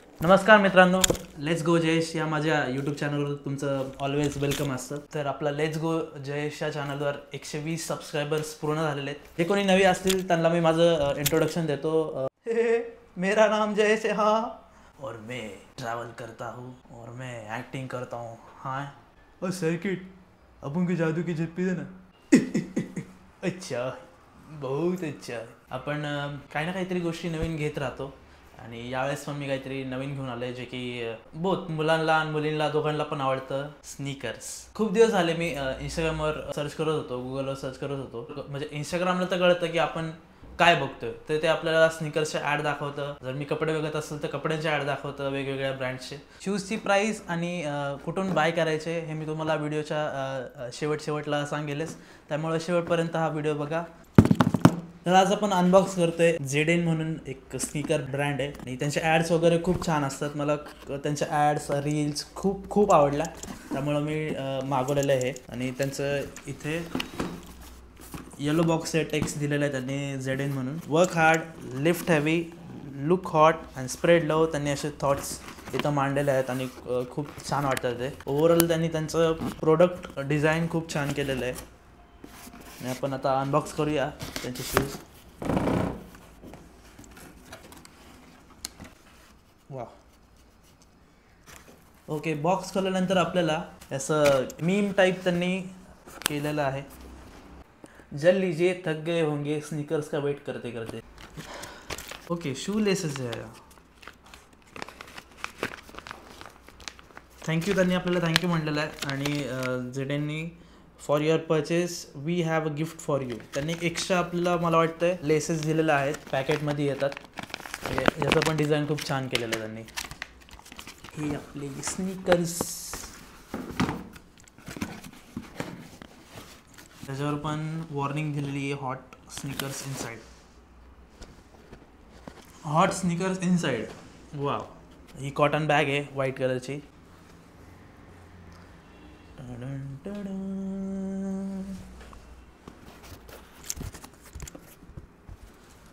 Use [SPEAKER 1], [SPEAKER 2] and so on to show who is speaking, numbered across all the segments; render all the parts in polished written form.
[SPEAKER 1] नमस्कार मित्रांनो, let's go Jayesh या माझ्या यूट्यूब चॅनलवर तुमचं ऑलवेज वेलकम असतं. तर आपला लेट्स गो जयेश या चॅनलवर 120 सबस्क्रायबर्स पूर्ण झालेले आहेत. जे कोणी नवी असतील त्यांना मी माझं इंट्रोडक्शन देतो. मेरा नाम जयेश है हाँ, और मैं ट्रैवल करता हूँ और मैं एक्टिंग करता हूँ. हाँ और सर्किट अपन की जादू की झप्पी दे ना. अच्छा, बहुत अच्छा. आपण काही ना काहीतरी गोष्टी नवीन घेत राहतो आणि यावेळेस पण मी काहीतरी नवीन घेऊन आलोय जे की बोथ मुलांना आणि मुलींना दोघांना पण आवडतं. स्नीकर्स. खूप दिवस झाले मी इंस्टाग्रामवर सर्च करत होतो, गुगलवर सर्च करत होतो. म्हणजे इंस्टाग्रामला तर कळतं की आपण काय बघतोय, तर ते आपल्याला स्नीकर्सचे ॲड दाखवतं. जर मी कपडे बघत असेल तर कपड्यांचे ॲड दाखवतं, वेगवेगळ्या ब्रँड्सचे. शूजची प्राईस आणि कुठून बाय करायचे हे मी तुम्हाला व्हिडिओच्या शेवटला सांगेलच, त्यामुळे शेवटपर्यंत हा व्हिडिओ बघा. तर आज आपण अनबॉक्स करतोय. ZN म्हणून एक स्नीकर ब्रँड आहे आणि त्यांचे ॲड्स वगैरे खूप छान असतात. मला त्यांच्या ॲड्स रील्स खूप आवडल्या, त्यामुळं मी मागवलेलं आहे. आणि त्यांचं इथे येलो बॉक्स टेक्स्ट दिलेलं आहे त्यांनी ZN म्हणून. Work hard, lift heavy, look hot and spread love. त्यांनी असे थॉट्स इथं मांडलेले आहेत आणि खूप छान वाटतं ते. ओव्हरऑल त्यांनी त्यांचं प्रोडक्ट डिझाईन खूप छान केलेलं आहे. आणि आपण आता अनबॉक्स करूया त्यांचे शूज. वा, ओके. बॉक्स खोलल्यानंतर आपल्याला असं मीम टाईप त्यांनी केलेलं आहे. जल लीजिए थक गए होंगे स्नीकर्स का वेट करते करते. ओके, शू लेसेस आहे. थँक्यू, त्यांनी आपल्याला थँक्यू म्हटलेलं आहे. आणि ZNनी for your purchase we have a gift for you. त्यांनी एक्स्ट्रा आपल्याला मला वाटतं लेसेस दिलेले आहेत, पॅकेटमध्ये येतात. याचं पण डिझाईन खूप छान केलेलं आहे त्यांनी. हे आपले स्नीकर्स, त्याच्यावर पण वॉर्निंग दिलेली आहे, hot sneakers inside. Hot sneakers inside. Wow. ही कॉटन बॅग आहे व्हाईट कलरची.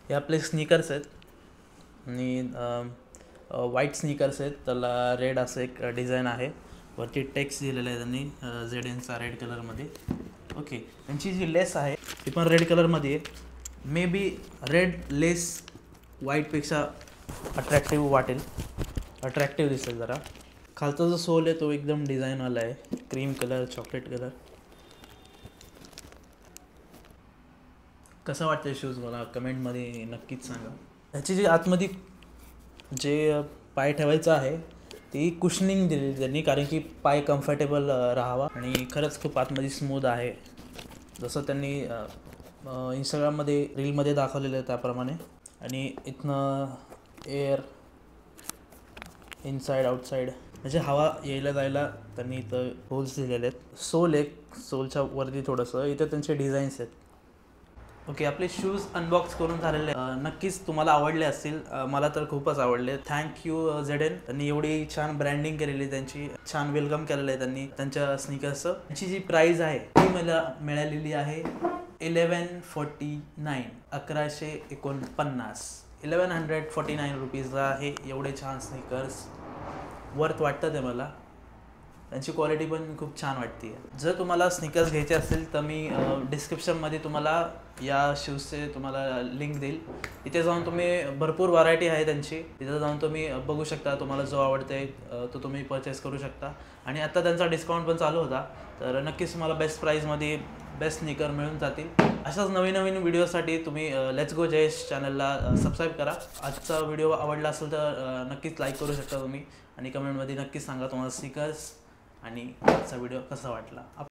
[SPEAKER 1] हे आपले स्नीकर्स आहेत आणि व्हाईट स्नीकर्स आहेत. त्याला रेड असं एक डिझाईन आहे. वरती टेक्स्ट दिलेलं आहे त्यांनी ZNचा रेड कलरमध्ये. ओके, त्यांची जी लेस आहे ती पण रेड कलरमध्ये आहे. मे बी रेड लेस व्हाईटपेक्षा अट्रॅक्टिव्ह वाटेल, अट्रॅक्टिव्ह दिसेल जरा. खालचा जो सोल आहे तो एकदम डिझाईनवाला आहे, क्रीम कलर, चॉकलेट कलर. कसं वाटतं शूज मला कमेंटमध्ये नक्कीच सांगा. ह्याची जी आतमध्ये जे पाय ठेवायचं आहे ती कुशनिंग दिलेली त्यांनी, कारण की पाय कम्फर्टेबल राहावा. आणि खरंच खूप आतमध्ये स्मूथ आहे, जसं त्यांनी इंस्टाग्राममध्ये रीलमध्ये दाखवलेलं आहे त्याप्रमाणे. आणि इथनं एअर इनसाईड आउटसाईड म्हणजे हवा यायला जायला त्यांनी इथं होल्स दिलेले आहेत. सोल एक, सोलच्या वरती थोडंसं इथं त्यांचे डिझाईन्स आहेत. ओके, आपले शूज अनबॉक्स करून झालेले. नक्कीच तुम्हाला आवडले असतील. मला तर खूपच आवडले. Thank you ZN. त्यांनी एवढी छान ब्रँडिंग केलेली, त्यांची छान वेलकम केलेलं आहे त्यांनी त्यांच्या स्नीकर्सचं. त्यांची जी प्राईज आहे ती मला मिळालेली आहे 1149, 1149, 1149 रुपीजला आहे. एवढे छान स्नीकर्स वर्थ वाटतं ते मला. त्यांची क्वालिटी पण खूप छान वाटते. जर तुम्हाला स्नीकर्स घ्यायचे असेल तर मी डिस्क्रिप्शनमध्ये तुम्हाला या शूजचे तुम्हाला लिंक देईल. इथे जाऊन तुम्ही भरपूर व्हरायटी आहे त्यांची, तिथे जाऊन तुम्ही बघू शकता. तुम्हाला जो आवडते तो तुम्ही परचेस करू शकता. आणि आत्ता त्यांचा डिस्काउंट पण चालू होता, तर नक्कीच तुम्हाला बेस्ट प्राईजमध्ये बेस्ट स्नीकर मिळून जातील. अशाच नवीन व्हिडिओसाठी तुम्ही लेट्स गो जयेश चॅनलला सबस्क्राईब करा. आजचा व्हिडिओ आवडला असेल तर नक्कीच लाईक करू शकता तुम्ही. आणि कमेंटमध्ये नक्कीच सांगा तुम्हाला स्नीकर्स आणि आजचा व्हिडिओ कसा वाटला.